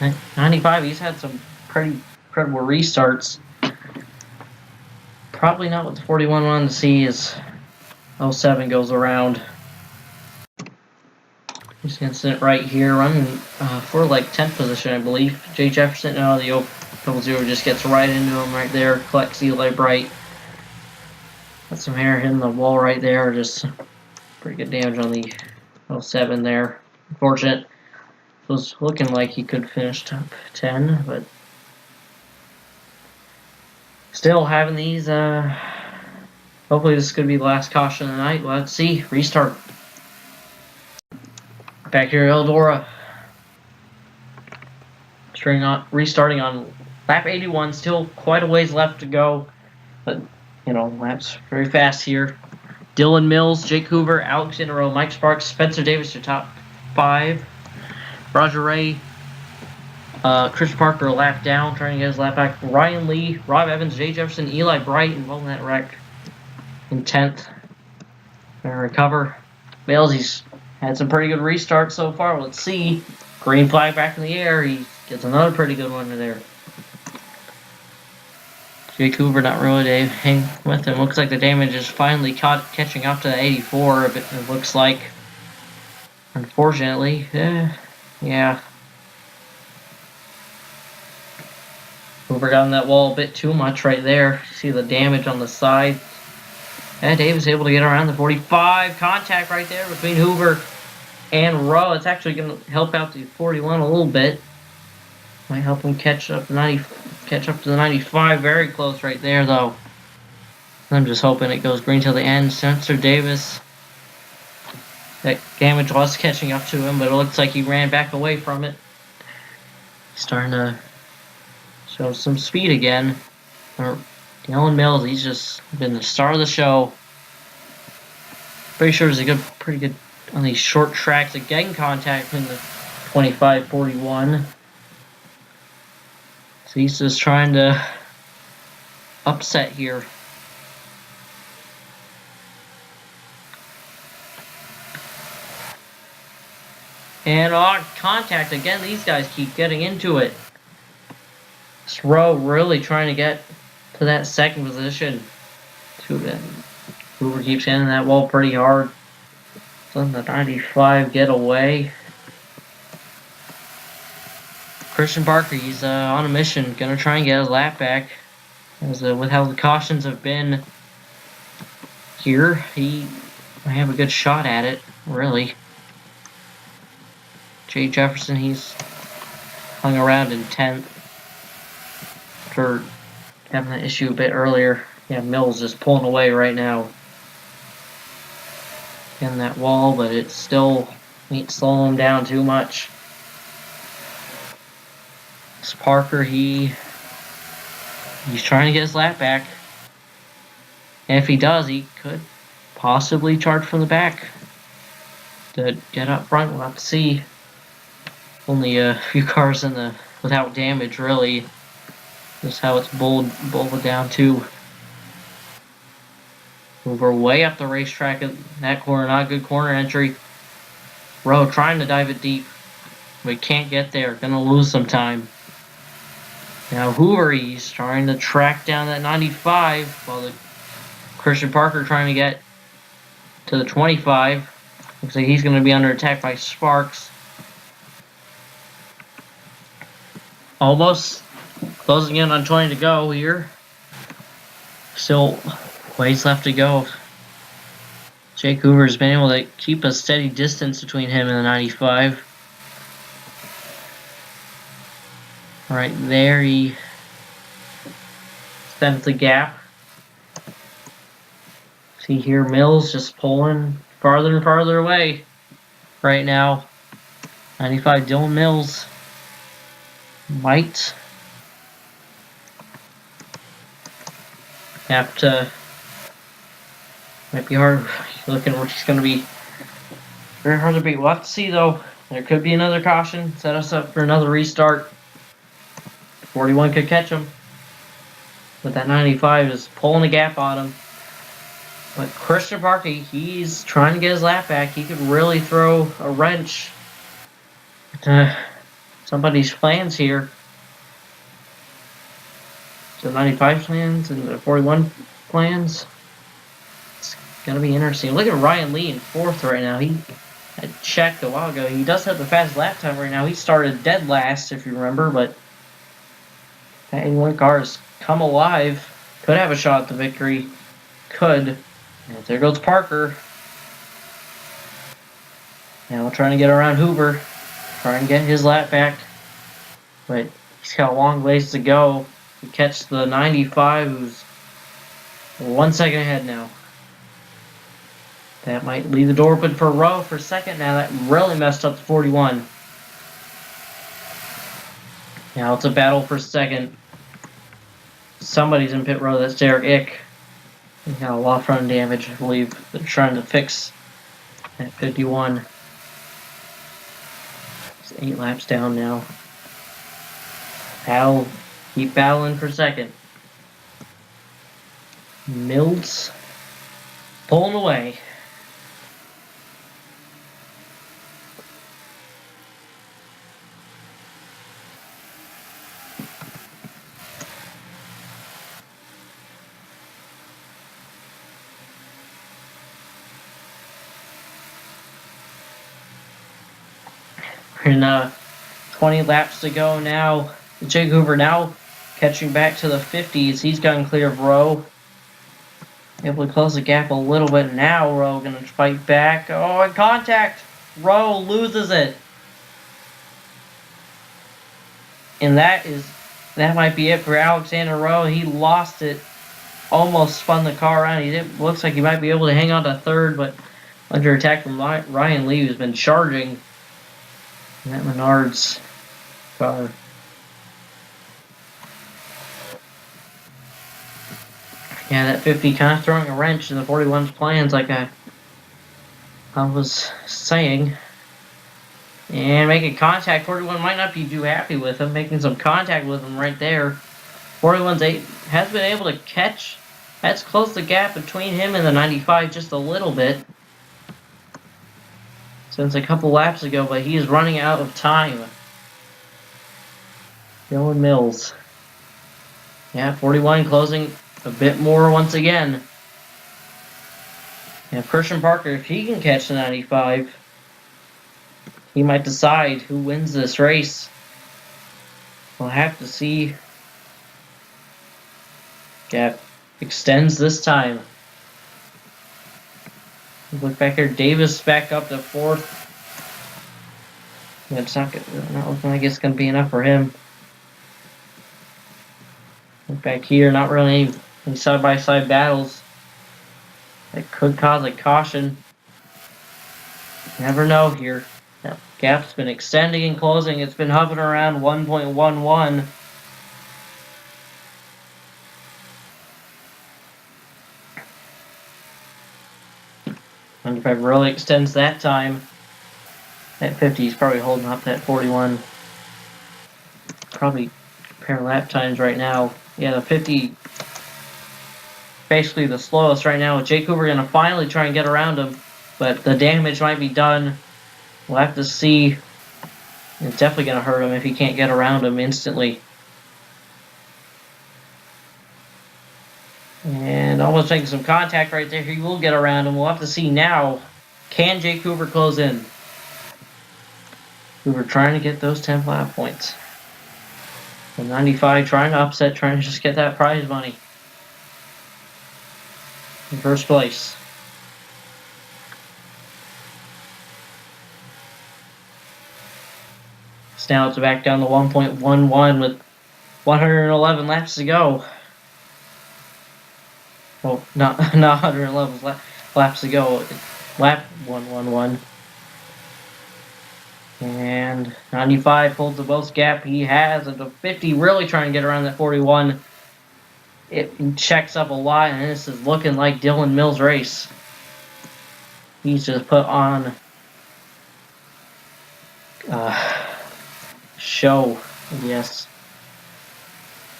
At 95, he's had some pretty incredible restarts. Probably not what the 41 wanted to see as 07 goes around. He's going to sit right here, running for like 10th position, I believe. Jay Jefferson, the 000 just gets right into him right there. Collects Eli Bright. Got some hair hitting the wall right there. Just pretty good damage on the 07 there. Unfortunate. It was looking like he could finish top 10, but still having these. Hopefully this is going to be the last caution of the night. Let's see. Restart. Back here at Eldora. Restarting on lap 81. Still quite a ways left to go. But, laps very fast here. Dylan Mills, Jake Hoover, Alex NROL, Mike Sparks, Spencer Davis, your top 5. Roger Ray, Chris Parker a lap down, trying to get his lap back. Ryan Lee, Rob Evans, Jay Jefferson, Eli Bright involved in that wreck in 10th. Gonna recover. Bales, he's had some pretty good restarts so far. Let's see. Green flag back in the air. He gets another pretty good one in there. Jake Hoover not really to hang with him. Looks like the damage is finally catching up to the 84. It looks like. Unfortunately. Yeah. Hoover got on that wall a bit too much right there. See the damage on the side. And Davis able to get around the 45. Contact right there between Hoover and Rowe. It's actually going to help out the 41 a little bit. Might help him catch up to the 95. Very close right there, though. I'm just hoping it goes green till the end. Spencer Davis. That damage was catching up to him, but it looks like he ran back away from it. He's starting to show some speed again. Dylan Mills, he's just been the star of the show. Pretty sure he's pretty good on these short tracks. Again, contact between the 25-41. So he's just trying to upset here. And contact again. These guys keep getting into it. Rowe really trying to get to that second position. Hoover keeps hitting that wall pretty hard. Letting the 95 get away. Christian Barker, he's on a mission. Gonna try and get his lap back. As with how the cautions have been here, he might have a good shot at it, really. Jay Jefferson, he's hung around in 10th for having that issue a bit earlier. Yeah, Mills just pulling away right now. Getting that wall, but it still ain't slowing him down too much. This Parker, he's trying to get his lap back. And if he does, he could possibly charge from the back to get up front. We'll have to see. Only a few cars without damage, really. Just how it's bolted down too. We're way up the racetrack at that corner. Not a good corner entry. Rowe trying to dive it deep, but can't get there. Gonna lose some time. Now Hoover, he's trying to track down that 95 while the Christian Parker trying to get to the 25. Looks like he's going to be under attack by Sparks. Almost closing in on 20 to go here. Still ways left to go. Jake Hoover's been able to keep a steady distance between him and the 95. Right there, he extends the gap. See here, Mills just pulling farther and farther away right now. 95 Dylan Mills might have to. Might be hard. Looking, it's going to be very hard to beat. We'll have to see though. There could be another caution. Set us up for another restart. 41 could catch him. But that 95 is pulling the gap on him. But Christian Parker, he's trying to get his lap back. He could really throw a wrench to somebody's plans here. The 95 plans and the 41 plans. It's going to be interesting. Look at Ryan Lee in 4th right now. He had checked a while ago. He does have the fastest lap time right now. He started dead last, if you remember, but that 81 car has come alive. Could have a shot at the victory. Could. And there goes Parker. Now trying to get around Hoover. Trying to get his lap back. But he's got a long ways to go to catch the 95, who's 1 second ahead now. That might leave the door open for Rowe for second. Now that really messed up the 41. Now it's a battle for second. Somebody's in pit row. That's Derek Ick. He's got a lot of front damage, I believe. They're trying to fix at 51. It's 8 laps down now. Keep battling for second. Mills pulling away. And 20 laps to go now. Jake Hoover now catching back to the 50s. He's gotten clear of Rowe. Able to close the gap a little bit. Now Rowe going to fight back. Oh, and contact. Rowe loses it. And that might be it for Alexander Rowe. He lost it. Almost spun the car around. Looks like he might be able to hang on to 3rd, but under attack from Ryan Lee, who's been charging. And that Menards car. Yeah, that 50 kind of throwing a wrench in the 41's plans, like I was saying. And making contact. 41 might not be too happy with him. Making some contact with him right there. 41's has been able to catch. That's closed the gap between him and the 95 just a little bit. Since a couple laps ago, but he is running out of time. Dylan Mills. Yeah, 41 closing a bit more once again. And Christian Parker, if he can catch the 95, he might decide who wins this race. We'll have to see. Gap extends this time. Look back here, Davis back up to 4th. It's not looking like it's going to be enough for him. Look back here, not really any side-by-side battles that could cause a caution. Never know here. That gap's been extending and closing. It's been hovering around 1.11. And if it really extends that time, that 50 is probably holding up that 41. Probably compare lap times right now. Yeah, the 50, basically the slowest right now. Jake Hoover going to finally try and get around him, but the damage might be done. We'll have to see. It's definitely going to hurt him if he can't get around him instantly. And almost making some contact right there. He will get around him. We'll have to see now. Can Jake Hoover close in? Hoover trying to get those 10 lap points. The 95 trying to upset, trying to just get that prize money. In first place. So now it's back down to 1.11 with 111 laps to go. Well, not 111 laps to go. Lap 111. And 95 holds the most gap he has. And the 50 really trying to get around that 41. It checks up a lot, and this is looking like Dylan Mills' race. He's just put on show, yes.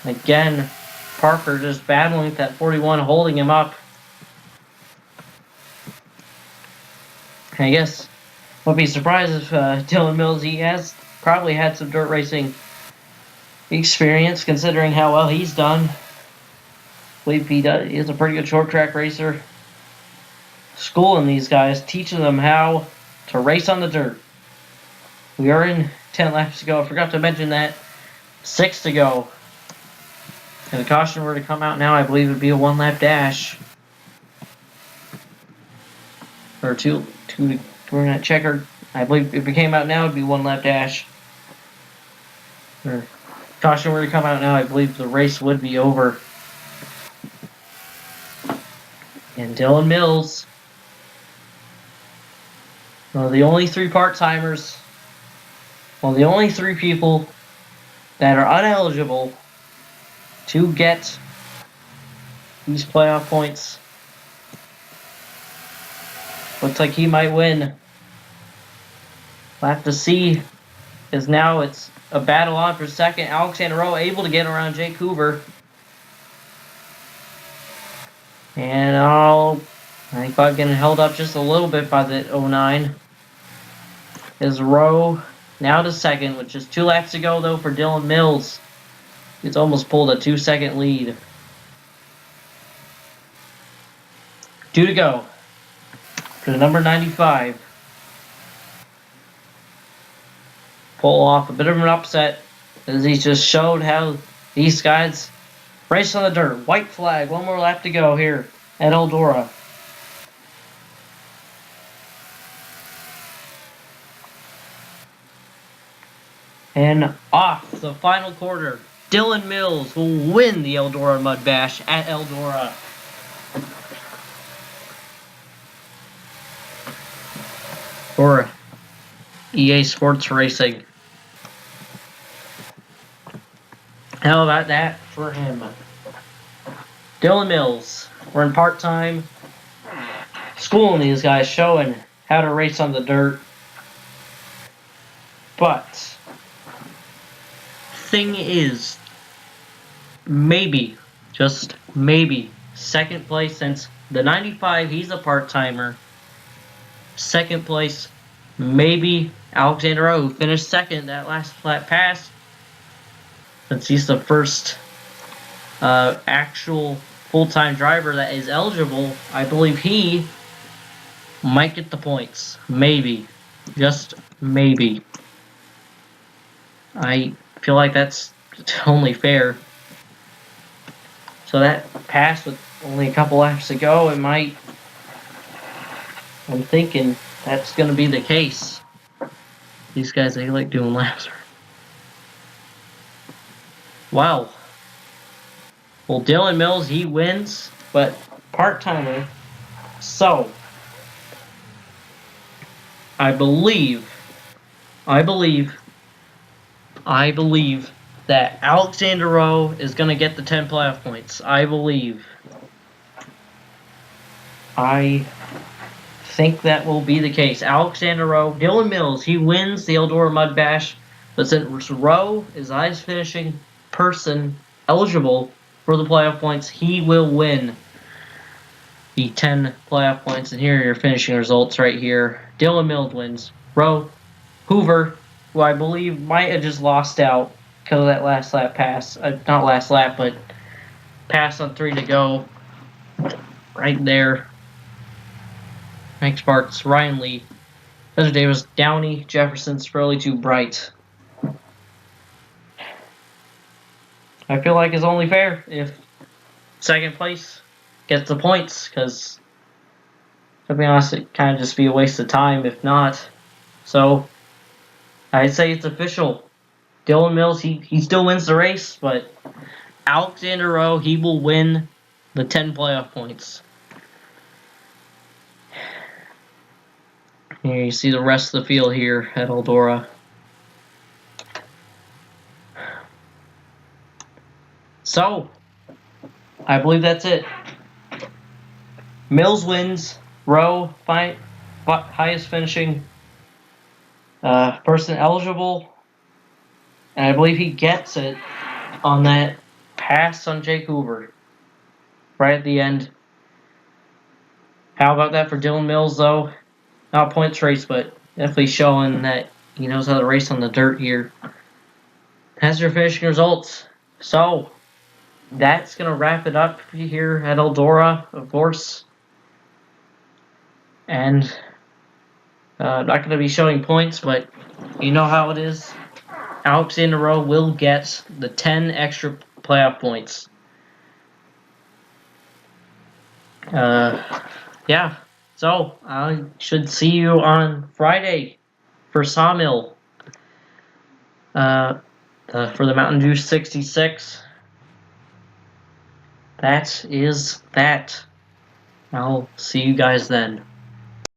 Again, Parker just battling with that 41, holding him up. I guess won't be surprised if Dylan Mills, he has probably had some dirt racing experience considering how well he's done. I believe he is a pretty good short track racer. Schooling these guys, teaching them how to race on the dirt. We are in 10 laps to go. I forgot to mention that. 6 to go. And the caution were to come out now, I believe it would be a 1-lap dash. Or two we're not checkered. I believe if it came out now, it would be 1-lap dash. Or caution were to come out now, I believe the race would be over. And Dylan Mills, one of the only 3 part-timers, one of the only 3 people that are uneligible to get these playoff points. Looks like he might win. We'll have to see, as now it's a battle on for second. Alexander Rowe able to get around Jake Hoover. And I think I'm getting held up just a little bit by the 09. Is Rowe now to second, with just 2 laps to go though for Dylan Mills. He's almost pulled a 2-second lead. 2 to go for the number 95. Pull off a bit of an upset as he just showed how these guys race on the dirt. White flag, 1 more lap to go here at Eldora. And off the final quarter, Dylan Mills will win the Eldora Mudbash at Eldora. For EA Sports Racing. How about that for him? Dylan Mills, we're in part-time, schooling these guys, showing how to race on the dirt. But thing is, maybe, just maybe, second place, since the 95, he's a part-timer. Second place, maybe Alexander Rowe, who finished second that last flat pass. Since he's the first actual full-time driver that is eligible, I believe he might get the points. Maybe. Just maybe. I feel like that's only fair. So that pass with only a couple laps to go, it might... I'm thinking that's going to be the case. These guys, they like doing laps. Wow. Well, Dylan Mills, he wins, but part-timer. So, I believe that Alexander Rowe is going to get the 10 playoff points. I think that will be the case. Alexander Rowe, Dylan Mills, he wins the Eldora Mudbash, but since Rowe is the highest finishing person eligible for the playoff points, he will win the 10 playoff points. And here are your finishing results right here. Dylan Mills wins. Rowe, Hoover, who I believe might have just lost out because of that last lap pass. Not last lap, but pass on 3 to go. Right there. Hank Sparks, Ryan Lee, Desert Davis, Downey, Jefferson, Spurley, too bright. I feel like it's only fair if second place gets the points, because to be honest, it kind of just be a waste of time if not. So I'd say it's official. Dylan Mills, he still wins the race, but Alexander Rowe, he will win the 10 playoff points. Here you see the rest of the field here at Eldora. So, I believe that's it. Mills wins. Rowe, highest finishing person eligible. And I believe he gets it on that pass on Jake Hoover. Right at the end. How about that for Dylan Mills, though? Not a points race, but definitely showing that he knows how to race on the dirt here. That's your finishing results. So, that's going to wrap it up here at Eldora, of course. And not going to be showing points, but you know how it is. Alexander Rowe will get the 10 extra playoff points. Yeah. So, I should see you on Friday for Sawmill. For the Mountain Dew 66. That is that. I'll see you guys then.